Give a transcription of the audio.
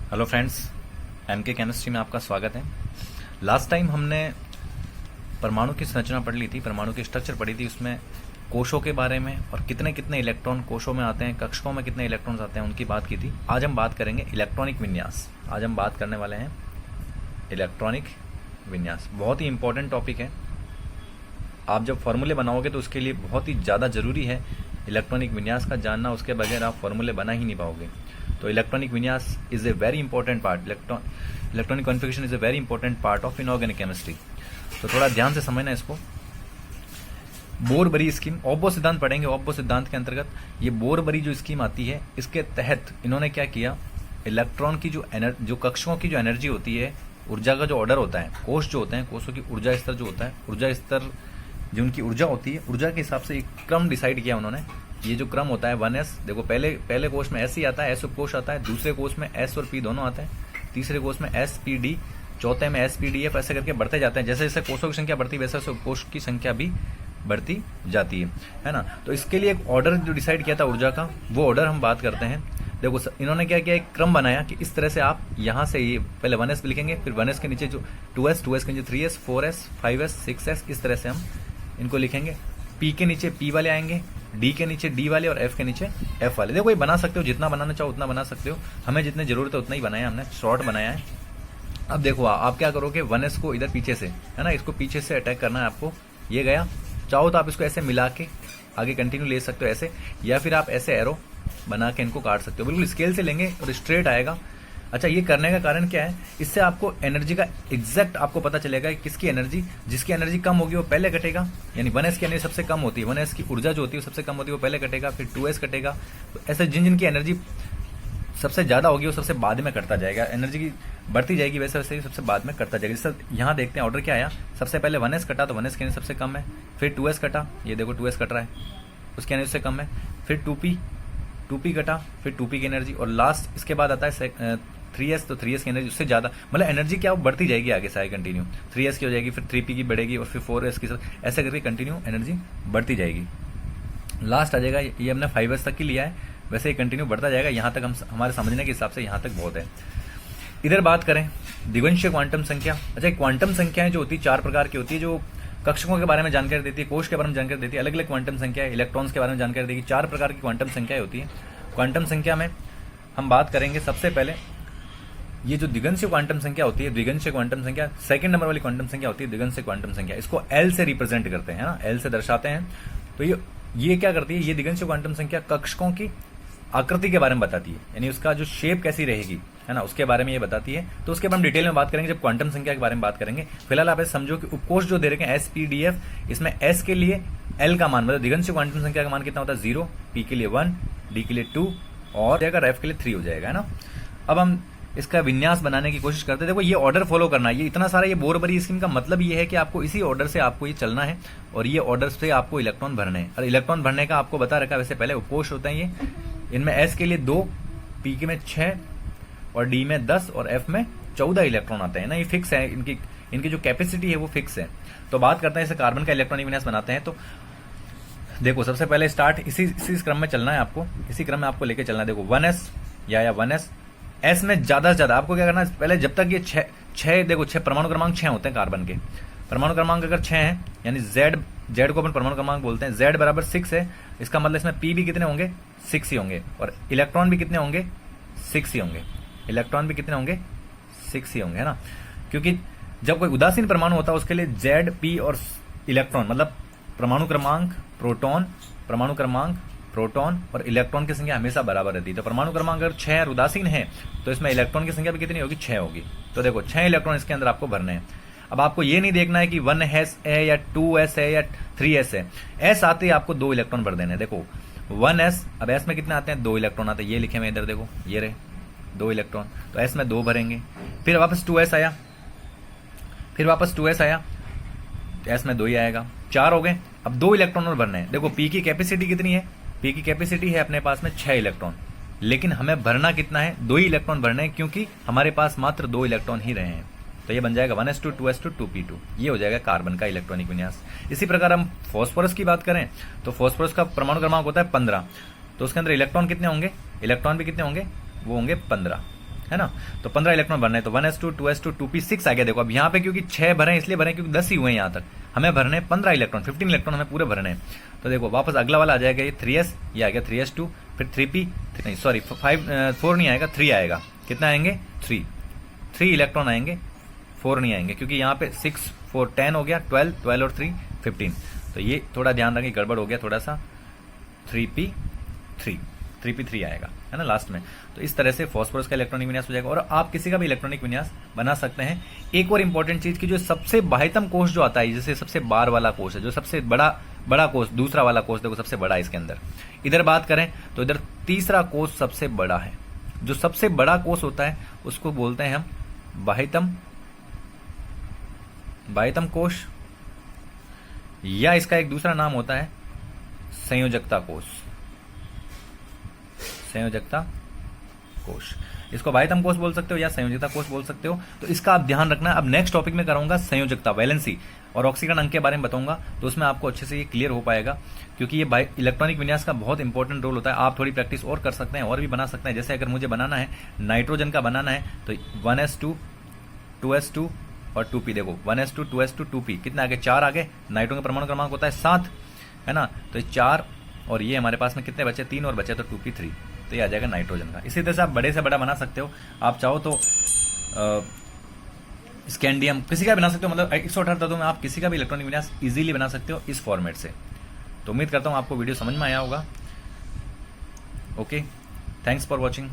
Hello friends, MK chemistry में आपका स्वागत है। लास्ट टाइम हमने परमाणु की संरचना पढ़ ली थी, परमाणु की स्ट्रक्चर पढ़ी थी, उसमें कोशों के बारे में और कितने कितने इलेक्ट्रॉन कोशों में आते हैं, कक्षकों में कितने इलेक्ट्रॉन्स आते हैं उनकी बात की थी। आज हम बात करेंगे इलेक्ट्रॉनिक विन्यास। आज हम बात करने वाले हैं इलेक्ट्रॉनिक विन्यास। बहुत ही इंपॉर्टेंट टॉपिक है। आप जब फॉर्मूले बनाओगे तो उसके लिए बहुत ही ज़्यादा ज़रूरी है इलेक्ट्रॉनिक विन्यास का जानना, उसके बगैर आप फॉर्मूले बना ही नहीं पाओगे। तो इलेक्ट्रॉनिक विन्यास is a very important part, electronic configuration is a very important part of inorganic chemistry. तो थोड़ा ध्यान से समझना इसको। बोर-बरी स्कीम, ऑब्बो सिद्धांत पढ़ेंगे। ऑब्बो सिद्धांत के अंतर्गत ये बोर-बरी जो स्कीम आती है, इसके तहत इन्होंने क्या किया, इलेक्ट्रॉन की जो कक्षकों की जो एनर्जी होती है, ऊर्जा का जो ऑर्डर होता है, कोश जो होते हैं, कोशों की ऊर्जा स्तर जो होता है, ऊर्जा स्तर जो उनकी ऊर्जा होती है, ऊर्जा के हिसाब से एक क्रम डिसाइड किया उन्होंने। ये जो क्रम होता है 1s, देखो पहले कोश में S ही आता है, S उपकोश आता है, दूसरे कोश में S और P दोनों आते हैं, तीसरे कोश में S P D, चौथे में S P D F, ऐसे करके बढ़ते जाते हैं। जैसे जैसे कोशों की संख्या बढ़ती वैसे वैसे उपकोश की संख्या भी बढ़ती जाती है ना। तो इसके लिए एक ऑर्डर जो डिसाइड किया था ऊर्जा का, वो ऑर्डर हम बात करते हैं। देखो इन्होंने क्या किया, एक क्रम बनाया कि इस तरह से आप यहाँ से ये पहले 1s लिखेंगे, फिर 1s के नीचे जो 2s के नीचे 3s, 4s, 5s, 6s, इस तरह से हम इनको लिखेंगे। P के नीचे P वाले आएंगे, D के नीचे D वाले और F के नीचे F वाले। देखो ये बना सकते हो, जितना बनाना चाहो उतना बना सकते हो। हमें जितने जरूरत है उतना ही बनाया, हमने शॉर्ट बनाया है। अब देखो आप क्या करोगे, 1s को इधर पीछे से, है ना, इसको पीछे से अटैक करना है आपको। ये गया, चाहो तो आप इसको ऐसे मिला के आगे कंटिन्यू ले सकते हो ऐसे, या फिर आप ऐसे एरो बना के इनको काट सकते हो। बिल्कुल स्केल से लेंगे और स्ट्रेट आएगा। अच्छा, ये करने का कारण क्या है, इससे आपको एनर्जी का एग्जैक्ट आपको पता चलेगा कि किसकी एनर्जी, जिसकी एनर्जी कम होगी वो पहले कटेगा, यानी 1s की एनर्जी सबसे कम होती है, 1s की ऊर्जा जो होती है वो सबसे कम होती है, वो पहले कटेगा, फिर 2s कटेगा। तो ऐसे जिन जिन की एनर्जी सबसे ज्यादा होगी वो सबसे बाद में कटता जाएगा। एनर्जी की बढ़ती जाएगी वैसे वैसे ही सबसे बाद में कटता जाएगा। जैसे यहाँ देखते हैं ऑर्डर क्या आया, सबसे पहले 1s कटा तो 1s की एनर्जी सबसे कम है, फिर 2s कटा, ये देखो 2s कट रहा है, उसकी एनर्जी सबसे कम है, फिर 2p कटा, फिर 2p की एनर्जी, और लास्ट इसके बाद आता है 3s, तो 3s की एनर्जी उससे ज्यादा, मतलब एनर्जी क्या बढ़ती जाएगी आगे से आगे कंटिन्यू। 3s की हो जाएगी, फिर 3p की बढ़ेगी, और फिर 4s की, ऐसे करके कंटिन्यू एनर्जी बढ़ती जाएगी। लास्ट आ जाएगा, ये हमने 5s तक की लिया है, वैसे ही कंटिन्यू बढ़ता जाएगा। यहाँ तक हम हमारे समझने के हिसाब से यहाँ तक बहुत है। इधर बात करें दिवंशीय क्वांटम संख्या। अच्छा, क्वांटम संख्याएं जो होती है 4 प्रकार की होती है, जो कक्षकों के बारे में जानकारी देती है, कोश के बारे में जानकारी देती है, अलग अलग क्वांटम संख्या, इलेक्ट्रॉन्स के बारे में जानकारी देगी। 4 प्रकार की क्वांटम संख्याएं होती है। क्वांटम संख्या में हम बात करेंगे सबसे पहले, ये जो द्विगंशीय क्वांटम संख्या होती है, द्विगंशीय क्वांटम संख्या, सेकंड नंबर वाली क्वांटम संख्या होती है द्विगंशीय क्वांटम संख्या। इसको L से रिप्रेजेंट करते हैं, ना, L से दर्शाते हैं। तो ये क्या करती है, ये द्विगंशीय क्वांटम संख्या कक्षकों की आकृति के बारे में बताती है, यानी उसका जो शेप कैसी रहेगी, है ना, उसके बारे में ये बताती है। तो उसके बाद हम डिटेल में बात करेंगे जब क्वांटम संख्या के बारे में बात करेंगे। फिलहाल आप ऐसे समझो कि उपकोश जो दे रखे हैं SPDF, इसमें S के लिए L का मान, मतलब द्विगंशीय क्वांटम संख्या का मान कितना होता है 0, P के लिए 1, D के लिए 2 और अगर F के लिए 3 हो जाएगा, है ना। अब हम इसका विन्यास बनाने की कोशिश करते हैं। देखो ये ऑर्डर फॉलो करना है, ये इतना सारा ये बोर-बरी स्कीम का मतलब ये है कि आपको इसी ऑर्डर से आपको ये चलना है, और ये ऑर्डर से आपको इलेक्ट्रॉन भरने हैं। और इलेक्ट्रॉन भरने का आपको बता रखा है, वैसे पहले उपकोश होते हैं ये, इनमें S के लिए 2, P के में 6 और D में 10 और F में 14 इलेक्ट्रॉन आते हैं ना। ये फिक्स है, इनकी जो कैपेसिटी है वो फिक्स है। तो बात करते हैं इसे कार्बन का इलेक्ट्रॉनिक विन्यास बनाते हैं। तो देखो सबसे पहले स्टार्ट इसी क्रम में चलना है आपको, इसी क्रम में आपको लेके चलना है। देखो 1s या 1s, S में ज्यादा से ज्यादा आपको क्या करना है, पहले जब तक ये 6 देखो 6 परमाणु क्रमांक 6 होते हैं कार्बन के। परमाणु क्रमांक अगर 6 है, यानी Z को अपन परमाणु क्रमांक बोलते हैं, Z बराबर 6 है, इसका मतलब इसमें P भी कितने होंगे, 6 ही होंगे, और इलेक्ट्रॉन भी कितने होंगे, 6 ही होंगे। इलेक्ट्रॉन भी कितने होंगे, 6 ही होंगे, है ना। क्योंकि जब कोई उदासीन परमाणु होता है उसके लिए Z, P और इलेक्ट्रॉन, मतलब परमाणु क्रमांक प्रोटॉन और इलेक्ट्रॉन की संख्या हमेशा बराबर रहती है। तो परमाणु क्रमांक अगर 6 और उदासीन है तो इसमें इलेक्ट्रॉन की संख्या भी कितनी होगी, 6 होगी। तो देखो 6 इलेक्ट्रॉन इसके अंदर आपको भरने हैं। अब आपको ये नहीं देखना है कि 1s है या 2s है या 3s है, S आते ही आपको 2 इलेक्ट्रॉन भर देने हैं। देखो 1s, अब S में कितने आते हैं, 2 इलेक्ट्रॉन आते हैं, ये लिखे हुए इधर देखो, ये रहे 2 इलेक्ट्रॉन, तो S में 2 भरेंगे। फिर वापस 2s आया, S में 2 ही आएगा, 4 हो गए। अब 2 इलेक्ट्रॉन और भरने हैं। देखो P की कैपेसिटी कितनी है, P की कैपेसिटी है अपने पास में 6 इलेक्ट्रॉन, लेकिन हमें भरना कितना है, 2 ही इलेक्ट्रॉन भरने हैं, क्योंकि हमारे पास मात्र 2 इलेक्ट्रॉन ही रहे हैं। तो ये बन जाएगा 1s2 2s2 2p2, ये हो जाएगा कार्बन का इलेक्ट्रॉनिक विन्यास। इसी प्रकार हम फास्फोरस की बात करें तो फास्फोरस का परमाणु क्रमांक होता है 15, तो उसके अंदर इलेक्ट्रॉन कितने होंगे, इलेक्ट्रॉन भी कितने होंगे, वो होंगे 15। है ना। तो 15 इलेक्ट्रॉन भरने हैं, तो 1s2 2s2 2p 6 आ गया। देखो अब यहाँ पे क्योंकि 6 भरे हैं इसलिए भरे क्योंकि 10 ही हुए हैं यहाँ तक, हमें भरने 15 इलेक्ट्रॉन, 15 इलेक्ट्रॉन हमें पूरे भरने हैं। तो देखो वापस अगला वाला आ जाएगा ये 3s, ये आ गया 3s2, फिर 3p, नहीं सॉरी 4 नहीं आएगा, 3 आएगा। कितना आएंगे 3 इलेक्ट्रॉन आएंगे, 4 नहीं आएंगे क्योंकि यहाँ पे 6 4 10 हो गया, 12 और 3 15। तो ये थोड़ा ध्यान रखें, गड़बड़ हो गया थोड़ा सा, 3p3 आएगा, है ना लास्ट में। तो इस तरह से फास्फोरस का इलेक्ट्रॉनिक विन्यास हो जाएगा और आप किसी का भी इलेक्ट्रॉनिक विन्यास बना सकते हैं। एक और इंपॉर्टेंट चीज की जो सबसे बाह्यतम कोष जो आता है, जैसे सबसे बार वाला कोष है, जो सबसे बड़ा कोष, दूसरा वाला कोष देखो सबसे बड़ा है इसके अंदर। इधर बात करें तो इधर तीसरा कोष सबसे बड़ा है। जो सबसे बड़ा कोष होता है उसको बोलते हैं हम बाह्यतम कोष, या इसका एक दूसरा नाम होता है संयोजकता कोष। संयोजकता कोष, इसको बाह्यतम कोष बोल सकते हो या संयोजकता कोष बोल सकते हो। तो इसका आप ध्यान रखना। अब नेक्स्ट टॉपिक में करूंगा संयोजकता, वैलेंसी और ऑक्सीकरण अंक के बारे में बताऊंगा, तो उसमें आपको अच्छे से ये क्लियर हो पाएगा, क्योंकि ये इलेक्ट्रॉनिक विन्यास का बहुत इंपॉर्टेंट रोल होता है। आप थोड़ी प्रैक्टिस और कर सकते हैं और भी बना सकते हैं। जैसे अगर मुझे बनाना है नाइट्रोजन का बनाना है तो 1s2 2s2 और 2p, देखो 1s2 2s2 2p कितना आगे 4 आगे, नाइट्रोजन का परमाणु क्रमांक होता है 7, है ना। तो 4 और ये हमारे पास में कितने बचे, 3 और बचे, तो 2p3, तो ये आ जाएगा नाइट्रोजन का। इसी तरह से आप बड़े से बड़ा बना सकते हो। आप चाहो तो स्कैंडियम किसी का बना सकते हो, मतलब 118 तत्वों में आप किसी का भी इलेक्ट्रॉनिक विन्यास इजीली बना सकते हो इस फॉर्मेट से। तो उम्मीद करता हूं आपको वीडियो समझ में आया होगा। Okay, thanks for watching.